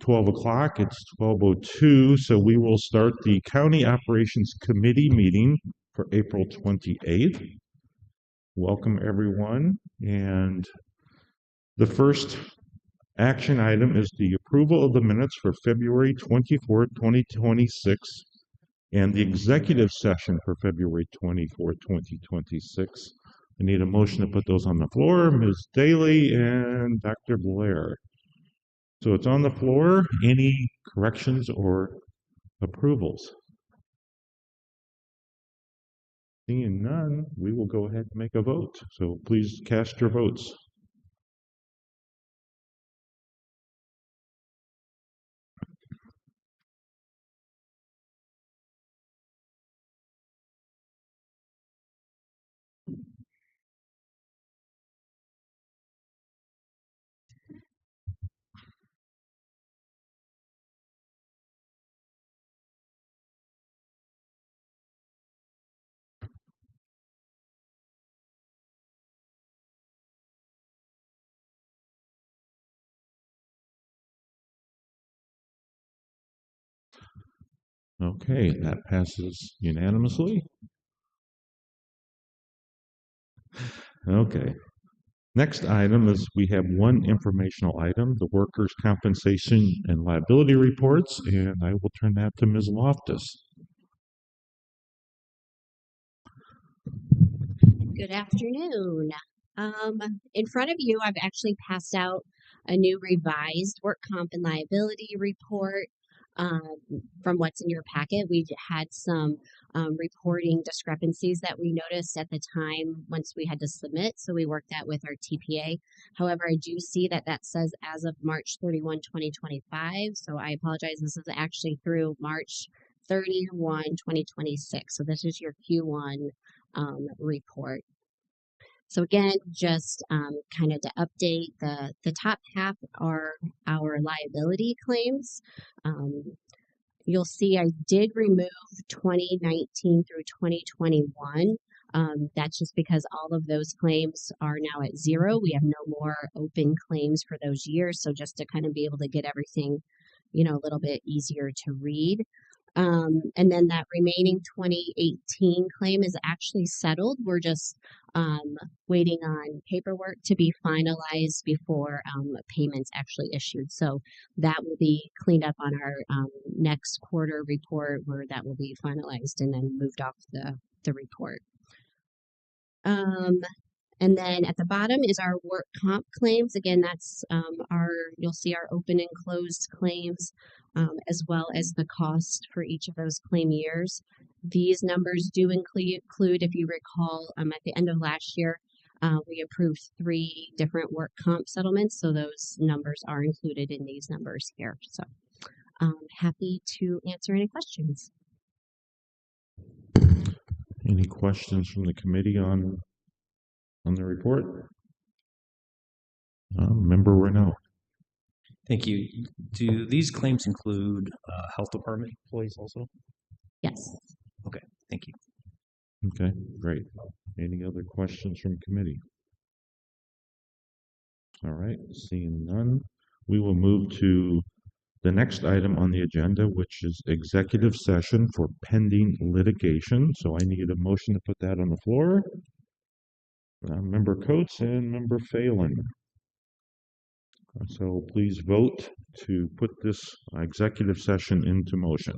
12 o'clock. It's 12:02, so we will start the County Operations Committee meeting for April 28th. Welcome, everyone. And the first action item is the approval of the minutes for February 24th, 2026, and the executive session for February 24th, 2026. I need a motion to put those on the floor. Ms. Daly and Dr. Blair. So it's on the floor. Any corrections or approvals? Seeing none, we will go ahead and make a vote. So please cast your votes. Okay, that passes unanimously. Okay. Next item is we have one informational item, the workers' compensation and liability reports, and I will turn that to Ms. Loftus. Good afternoon. In front of you, I've actually passed out a new revised work comp and liability report from what's in your packet. We had some reporting discrepancies that we noticed at the time once we had to submit, so we worked that with our TPA. However, I do see that that says as of March 31, 2025, so I apologize. This is actually through March 31, 2026, so this is your Q1 report. So again, just kind of to update, the top half are our liability claims. You'll see I did remove 2019 through 2021. That's just because all of those claims are now at zero. We have no more open claims for those years. So just to kind of be able to get everything, a little bit easier to read. And then that remaining 2018 claim is actually settled. We're just waiting on paperwork to be finalized before payments actually issued. So that will be cleaned up on our next quarter report, where that will be finalized and then moved off the report. And then at the bottom is our work comp claims. Again, that's you'll see our open and closed claims, as well as the cost for each of those claim years. These numbers do include, if you recall, at the end of last year, we approved 3 different work comp settlements. So those numbers are included in these numbers here. So happy to answer any questions. Any questions from the committee on the report? Member Renault. Thank you. Do these claims include health department employees also? Yes. Okay, thank you. Okay, great. Any other questions from committee? All right, seeing none, we will move to the next item on the agenda, which is executive session for pending litigation. So I need a motion to put that on the floor. Member Coates and Member Phelan. So please vote to put this executive session into motion.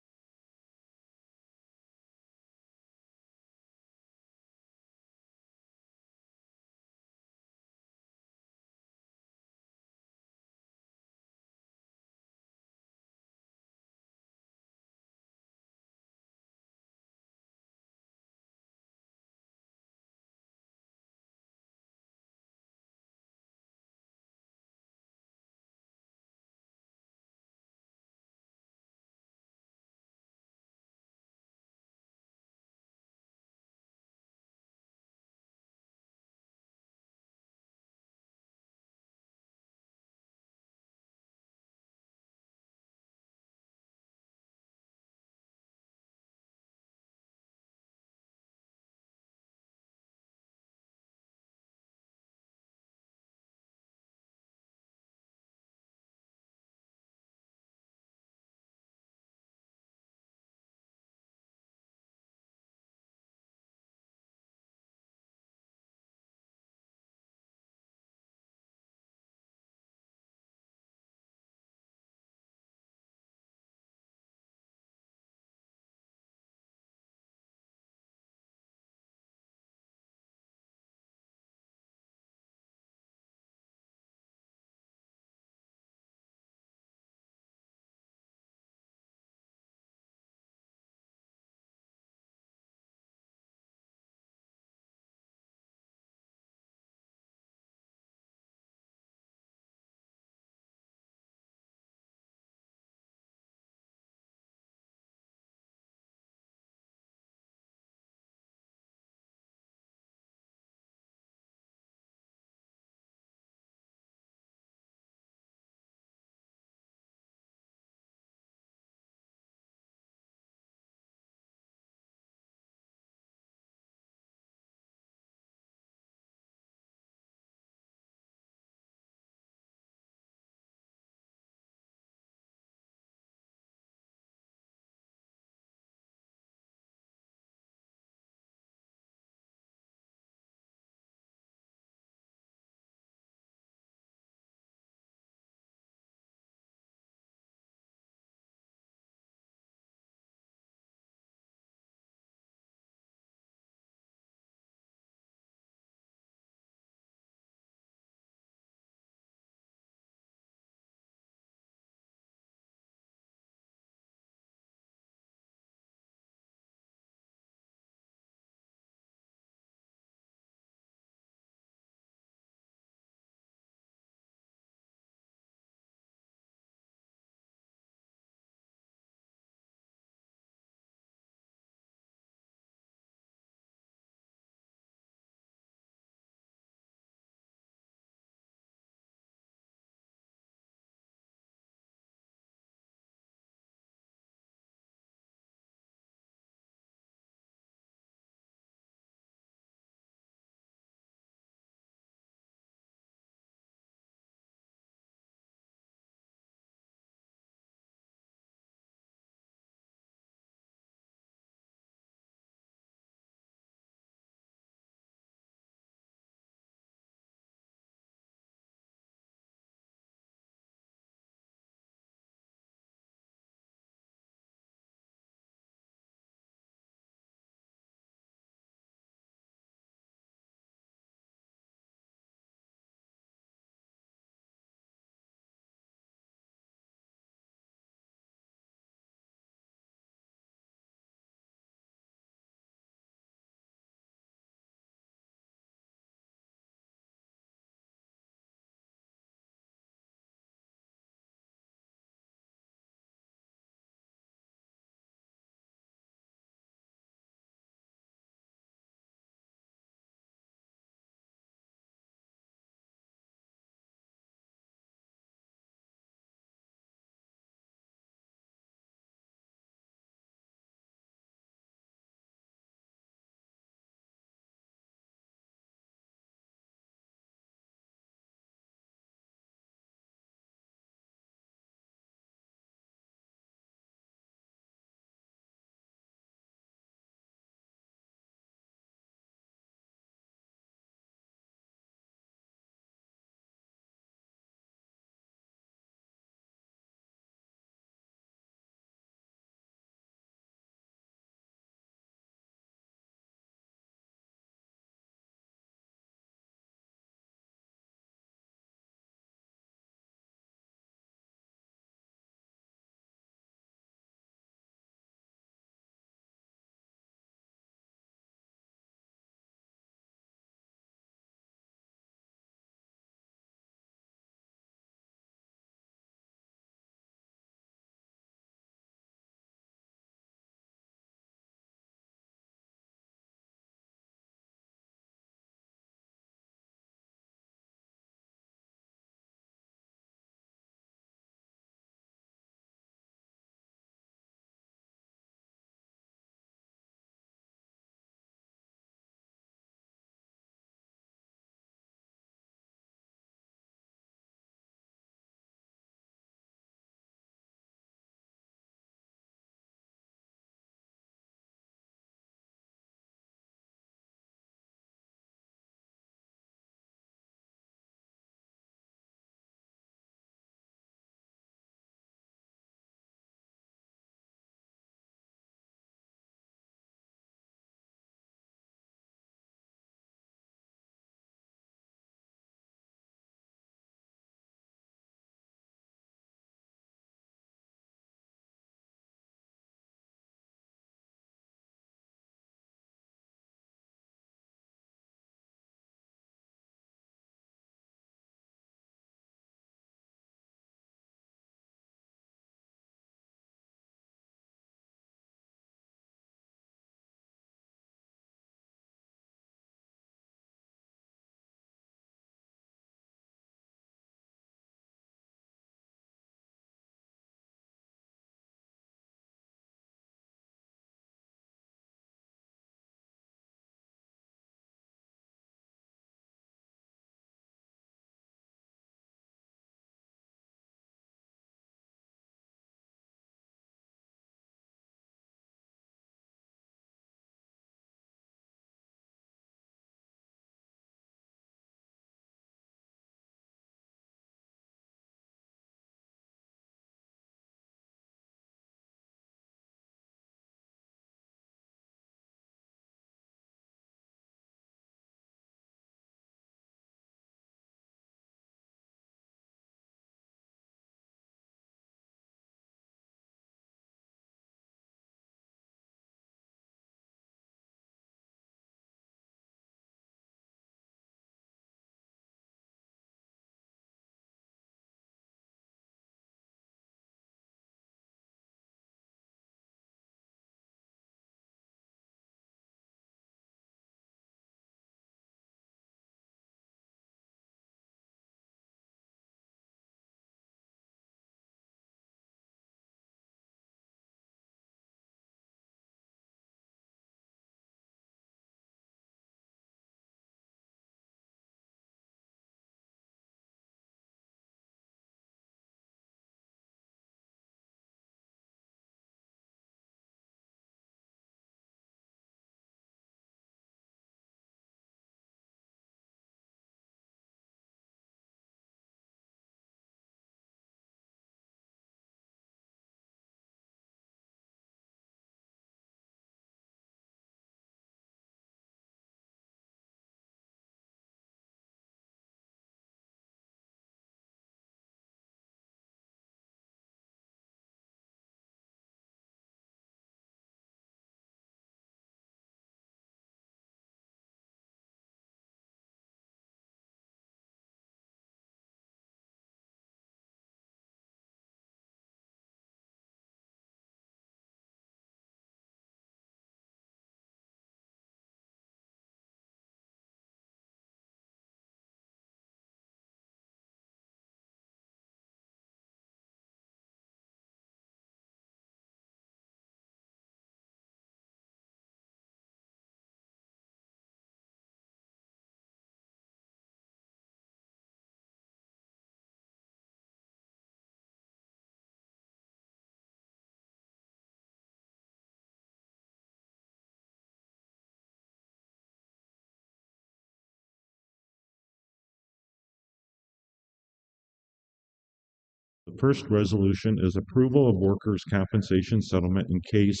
first resolution is approval of workers' compensation settlement in case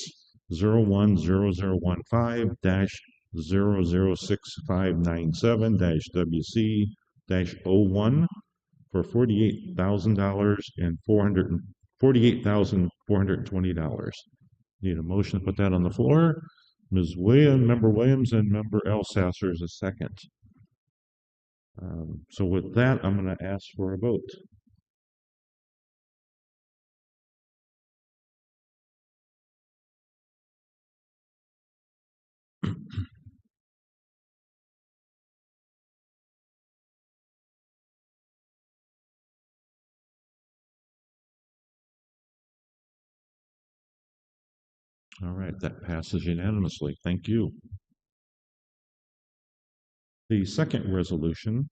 010015-006597-WC-01 for $48,000 and $48,420. Need a motion to put that on the floor. Ms. Williams, Member Williams, and Member Elsasser is a second. So with that, I'm going to ask for a vote. All right, that passes unanimously. Thank you. The second resolution,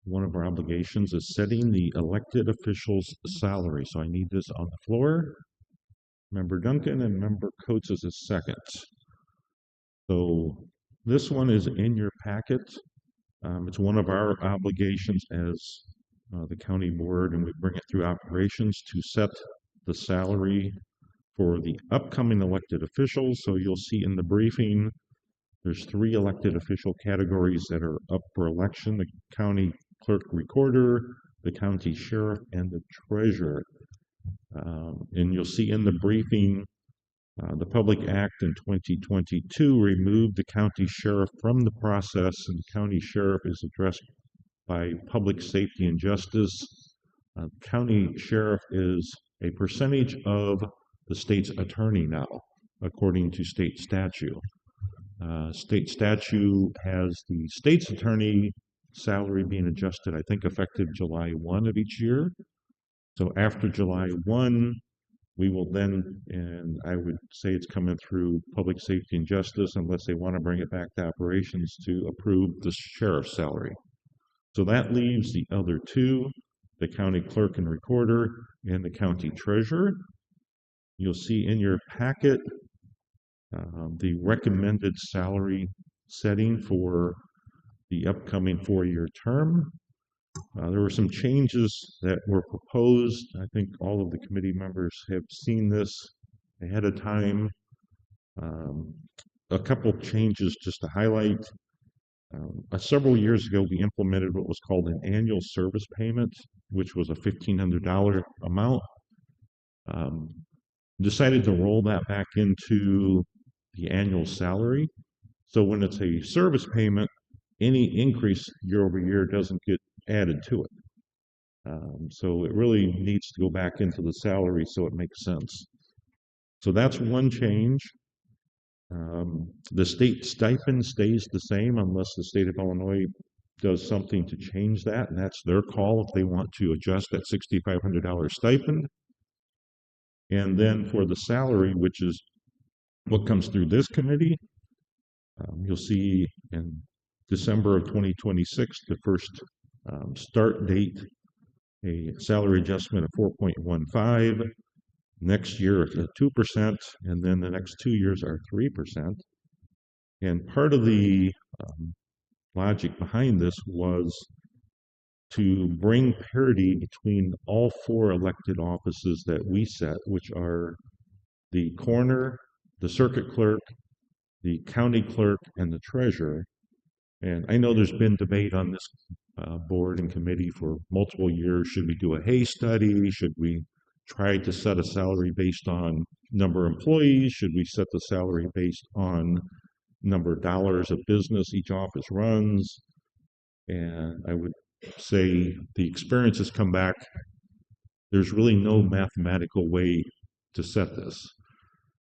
one of our obligations, is setting the elected officials' salary. So I need this on the floor. Member Duncan and Member Coates is a second. So this one is in your packet. It's one of our obligations as the county board, and we bring it through operations to set the salary for the upcoming elected officials. So you'll see in the briefing, there's 3 elected official categories that are up for election: the county clerk recorder, the county sheriff, and the treasurer. And you'll see in the briefing, the Public Act in 2022 removed the county sheriff from the process, and the county sheriff is addressed by public safety and justice. County sheriff is a percentage of the state's attorney now, according to state statute. State statute has the state's attorney salary being adjusted, I think, effective July 1 of each year. So after July 1, we will then, and I would say it's coming through public safety and justice, unless they want to bring it back to operations, to approve the sheriff's salary. So that leaves the other 2, the county clerk and recorder and the county treasurer. You'll see in your packet the recommended salary setting for the upcoming 4-year term. There were some changes that were proposed. I think all of the committee members have seen this ahead of time. A couple changes just to highlight. Several years ago, we implemented what was called an annual service payment, which was a $1,500 amount. Decided to roll that back into the annual salary. So when it's a service payment, any increase year over year doesn't get added to it. So it really needs to go back into the salary so it makes sense. So that's one change. The state stipend stays the same unless the state of Illinois does something to change that, and that's their call if they want to adjust that $6,500 stipend. And then for the salary, which is what comes through this committee, you'll see in December of 2026, the first start date, a salary adjustment of 4.15. Next year, it's at 2%, and then the next 2 years are 3%. And part of the logic behind this was to bring parity between all 4 elected offices that we set, which are the coroner, the circuit clerk, the county clerk, and the treasurer. And I know there's been debate on this board and committee for multiple years. Should we do a Hay study? Should we try to set a salary based on number of employees? Should we set the salary based on number of dollars of business each office runs? And I would say the experience has come back. There's really no mathematical way to set this.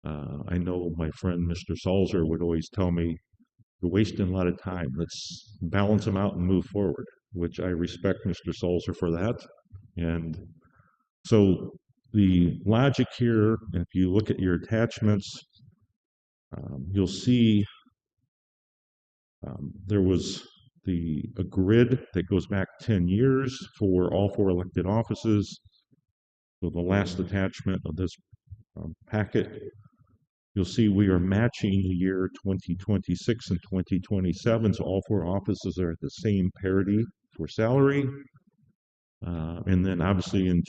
I know my friend Mr. Salzer would always tell me, "You're wasting a lot of time. Let's balance them out and move forward," which I respect Mr. Salzer for that. And so the logic here, if you look at your attachments, you'll see there was a grid that goes back 10 years for all 4 elected offices. So the last attachment of this packet, you'll see we are matching the year 2026 and 2027. So all 4 offices are at the same parity for salary. And then obviously in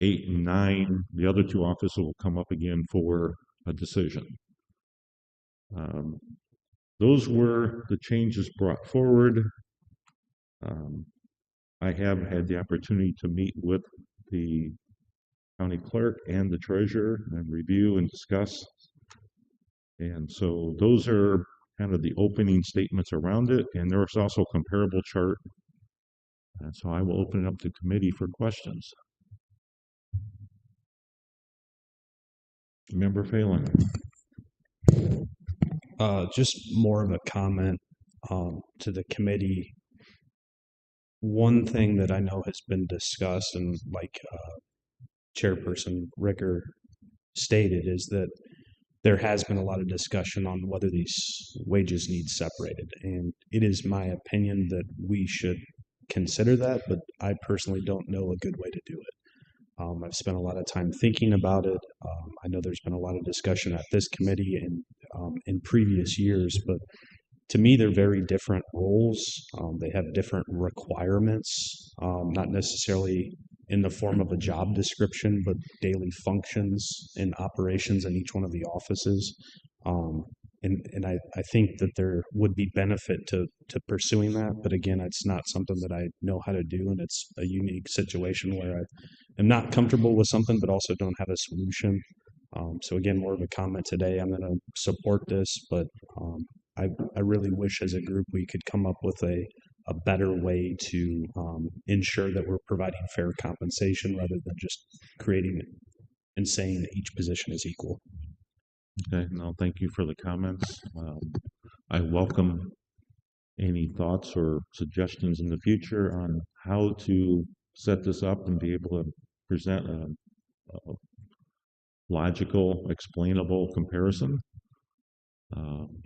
8 and 9, the other two offices will come up again for a decision. Um, those were the changes brought forward. Um, I have had the opportunity to meet with the county clerk and the treasurer and review and discuss. And so those are kind of the opening statements around it. And there's also a comparable chart. And so I will open it up to committee for questions. Member Phelan. Just more of a comment to the committee. One thing that I know has been discussed, and like Chairperson Ricker stated, is that there has been a lot of discussion on whether these wages need separated. And it is my opinion that we should consider that, but I personally don't know a good way to do it. I've spent a lot of time thinking about it. I know there's been a lot of discussion at this committee and in previous years, but to me, they're very different roles. They have different requirements, not necessarily in the form of a job description, but daily functions and operations in each one of the offices. And I think that there would be benefit to pursuing that. But again, it's not something that I know how to do. And it's a unique situation where I am not comfortable with something, but also don't have a solution. So again, more of a comment today. I'm going to support this, but I really wish as a group we could come up with a better way to ensure that we're providing fair compensation rather than just creating and saying that each position is equal. Okay, no, thank you for the comments. I welcome any thoughts or suggestions in the future on how to set this up and be able to present a logical, explainable comparison.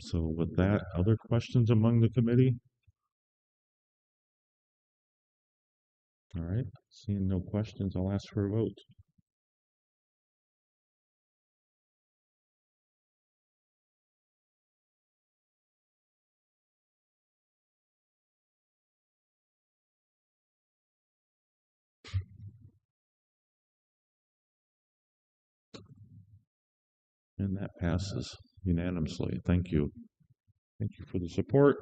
So with that, other questions among the committee? All right, seeing no questions, I'll ask for a vote. And that passes unanimously. Thank you. Thank you for the support.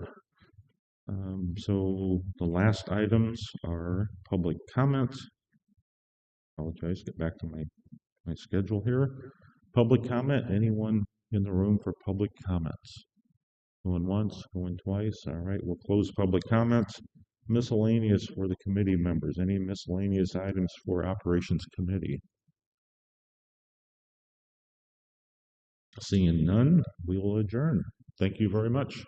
So the last items are public comments. Apologize, get back to my schedule here. Public comment, anyone in the room for public comments? Going once, going twice. All right, we'll close public comments. Miscellaneous for the committee members. Any miscellaneous items for operations committee? Seeing none, we will adjourn. Thank you very much.